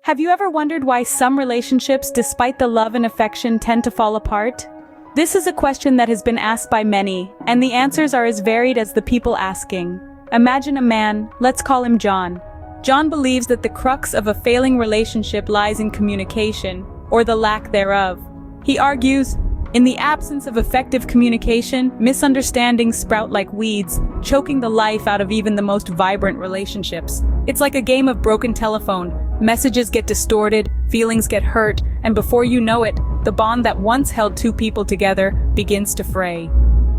Have you ever wondered why some relationships, despite the love and affection, tend to fall apart? This is a question that has been asked by many, and the answers are as varied as the people asking. Imagine a man, let's call him John. John believes that the crux of a failing relationship lies in communication, or the lack thereof. He argues, in the absence of effective communication, misunderstandings sprout like weeds, choking the life out of even the most vibrant relationships. It's like a game of broken telephone. Messages get distorted, feelings get hurt, and before you know it, the bond that once held two people together begins to fray.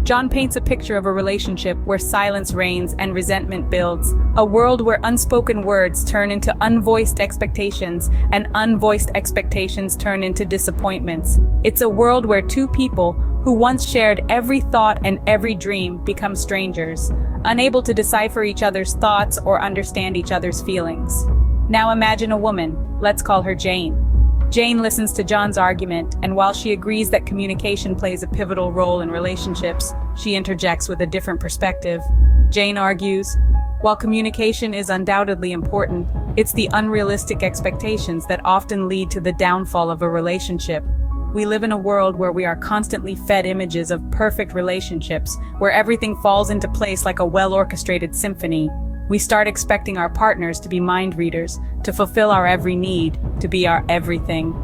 John paints a picture of a relationship where silence reigns and resentment builds, a world where unspoken words turn into unvoiced expectations, and unvoiced expectations turn into disappointments. It's a world where two people who once shared every thought and every dream become strangers, unable to decipher each other's thoughts or understand each other's feelings. Now imagine a woman, let's call her Jane. Jane listens to John's argument, and while she agrees that communication plays a pivotal role in relationships, she interjects with a different perspective. Jane argues, while communication is undoubtedly important, it's the unrealistic expectations that often lead to the downfall of a relationship. We live in a world where we are constantly fed images of perfect relationships, where everything falls into place like a well-orchestrated symphony. We start expecting our partners to be mind readers, to fulfill our every need, to be our everything.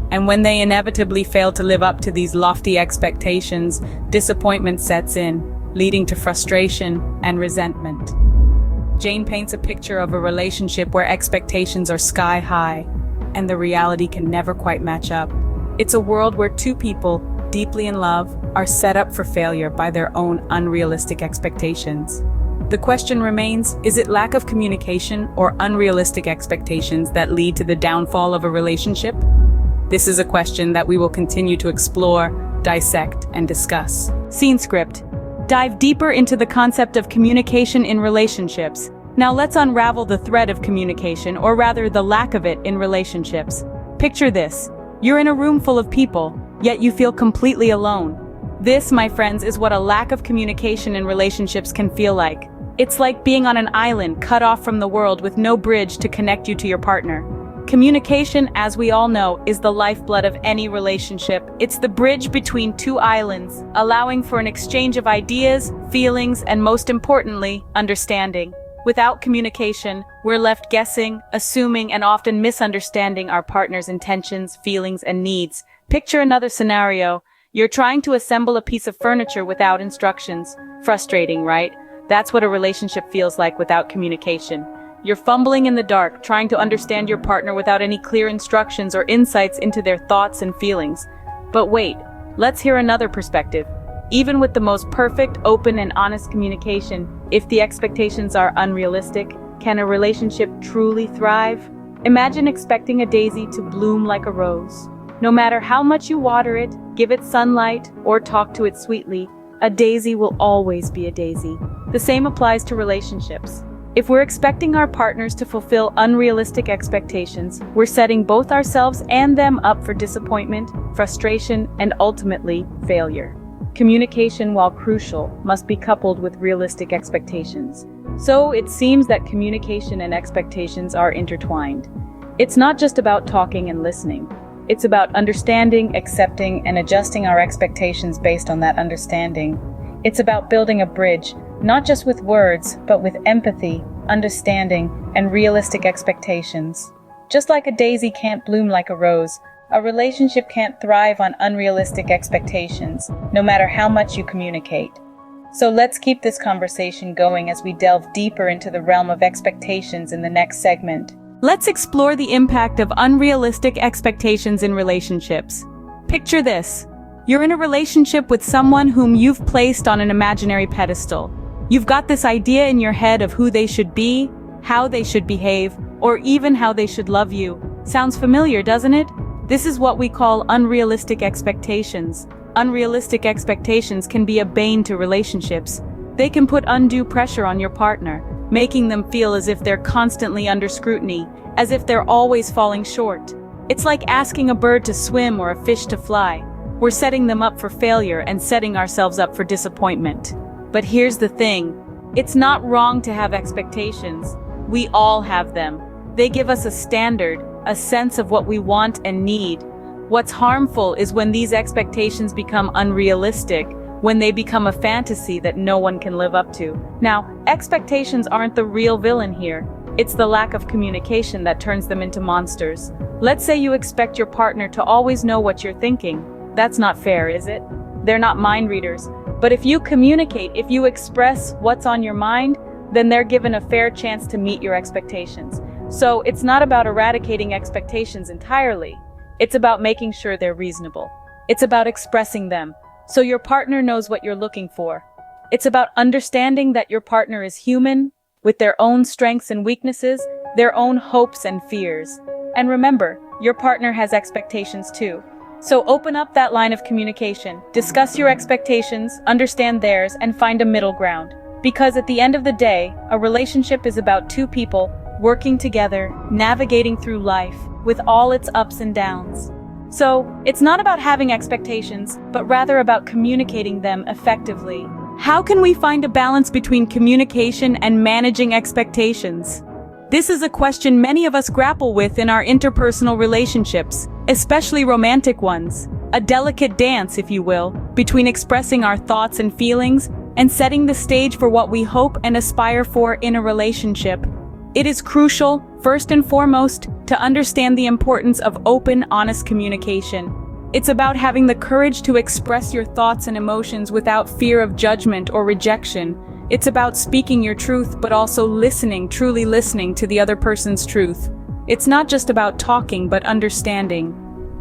And when they inevitably fail to live up to these lofty expectations, disappointment sets in, leading to frustration and resentment. Jane paints a picture of a relationship where expectations are sky high, and the reality can never quite match up. It's a world where two people, deeply in love, are set up for failure by their own unrealistic expectations. The question remains, is it lack of communication or unrealistic expectations that lead to the downfall of a relationship? This is a question that we will continue to explore, dissect, and discuss. Scene script. Dive deeper into the concept of communication in relationships. Now let's unravel the thread of communication, or rather the lack of it, in relationships. Picture this. You're in a room full of people, yet you feel completely alone. This, my friends, is what a lack of communication in relationships can feel like. It's like being on an island cut off from the world with no bridge to connect you to your partner. Communication, as we all know, is the lifeblood of any relationship. It's the bridge between two islands, allowing for an exchange of ideas, feelings, and most importantly, understanding. Without communication, we're left guessing, assuming, and often misunderstanding our partner's intentions, feelings, and needs. Picture another scenario. You're trying to assemble a piece of furniture without instructions. Frustrating, right? That's what a relationship feels like without communication. You're fumbling in the dark, trying to understand your partner without any clear instructions or insights into their thoughts and feelings. But wait, let's hear another perspective. Even with the most perfect, open, and honest communication, if the expectations are unrealistic, can a relationship truly thrive? Imagine expecting a daisy to bloom like a rose. No matter how much you water it, give it sunlight, or talk to it sweetly, a daisy will always be a daisy. The same applies to relationships. If we're expecting our partners to fulfill unrealistic expectations, we're setting both ourselves and them up for disappointment, frustration, and ultimately, failure. Communication, while crucial, must be coupled with realistic expectations. So it seems that communication and expectations are intertwined. It's not just about talking and listening. It's about understanding, accepting, and adjusting our expectations based on that understanding. It's about building a bridge, not just with words, but with empathy, understanding, and realistic expectations. Just like a daisy can't bloom like a rose, a relationship can't thrive on unrealistic expectations, no matter how much you communicate. So let's keep this conversation going as we delve deeper into the realm of expectations in the next segment. Let's explore the impact of unrealistic expectations in relationships. Picture this. You're in a relationship with someone whom you've placed on an imaginary pedestal. You've got this idea in your head of who they should be, how they should behave, or even how they should love you. Sounds familiar, doesn't it? This is what we call unrealistic expectations. Unrealistic expectations can be a bane to relationships. They can put undue pressure on your partner, making them feel as if they're constantly under scrutiny, as if they're always falling short. It's like asking a bird to swim or a fish to fly. We're setting them up for failure and setting ourselves up for disappointment. But here's the thing. It's not wrong to have expectations. We all have them. They give us a standard, a sense of what we want and need. What's harmful is when these expectations become unrealistic, when they become a fantasy that no one can live up to. Now, expectations aren't the real villain here. It's the lack of communication that turns them into monsters. Let's say you expect your partner to always know what you're thinking. That's not fair, is it? They're not mind readers. But if you communicate, if you express what's on your mind, then they're given a fair chance to meet your expectations. So it's not about eradicating expectations entirely. It's about making sure they're reasonable. It's about expressing them, so your partner knows what you're looking for. It's about understanding that your partner is human, with their own strengths and weaknesses, their own hopes and fears. And remember, your partner has expectations too. So open up that line of communication, discuss your expectations, understand theirs, and find a middle ground. Because at the end of the day, a relationship is about two people working together, navigating through life, with all its ups and downs. So, it's not about having expectations, but rather about communicating them effectively. How can we find a balance between communication and managing expectations? This is a question many of us grapple with in our interpersonal relationships, especially romantic ones. A delicate dance, if you will, between expressing our thoughts and feelings and setting the stage for what we hope and aspire for in a relationship. It is crucial, first and foremost, to understand the importance of open, honest communication. It's about having the courage to express your thoughts and emotions without fear of judgment or rejection. It's about speaking your truth, but also listening, truly listening to the other person's truth. It's not just about talking, but understanding.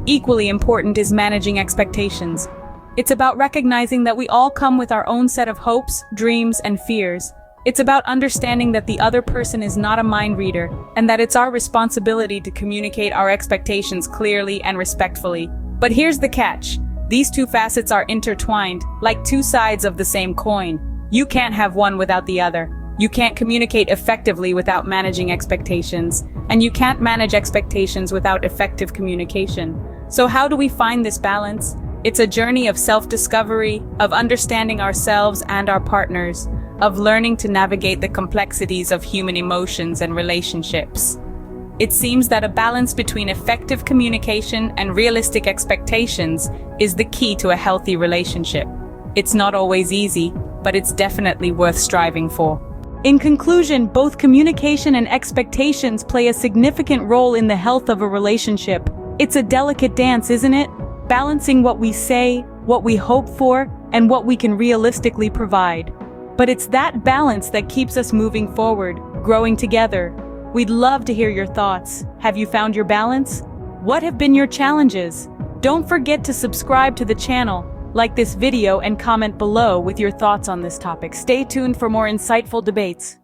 Equally important is managing expectations. It's about recognizing that we all come with our own set of hopes, dreams, and fears. It's about understanding that the other person is not a mind reader, and that it's our responsibility to communicate our expectations clearly and respectfully. But here's the catch. These two facets are intertwined, like two sides of the same coin. You can't have one without the other. You can't communicate effectively without managing expectations, and you can't manage expectations without effective communication. So how do we find this balance? It's a journey of self-discovery, of understanding ourselves and our partners, of learning to navigate the complexities of human emotions and relationships. It seems that a balance between effective communication and realistic expectations is the key to a healthy relationship. It's not always easy, but it's definitely worth striving for. In conclusion, both communication and expectations play a significant role in the health of a relationship. It's a delicate dance, isn't it? Balancing what we say, what we hope for, and what we can realistically provide. But it's that balance that keeps us moving forward, growing together. We'd love to hear your thoughts. Have you found your balance? What have been your challenges? Don't forget to subscribe to the channel, like this video, and comment below with your thoughts on this topic. Stay tuned for more insightful debates.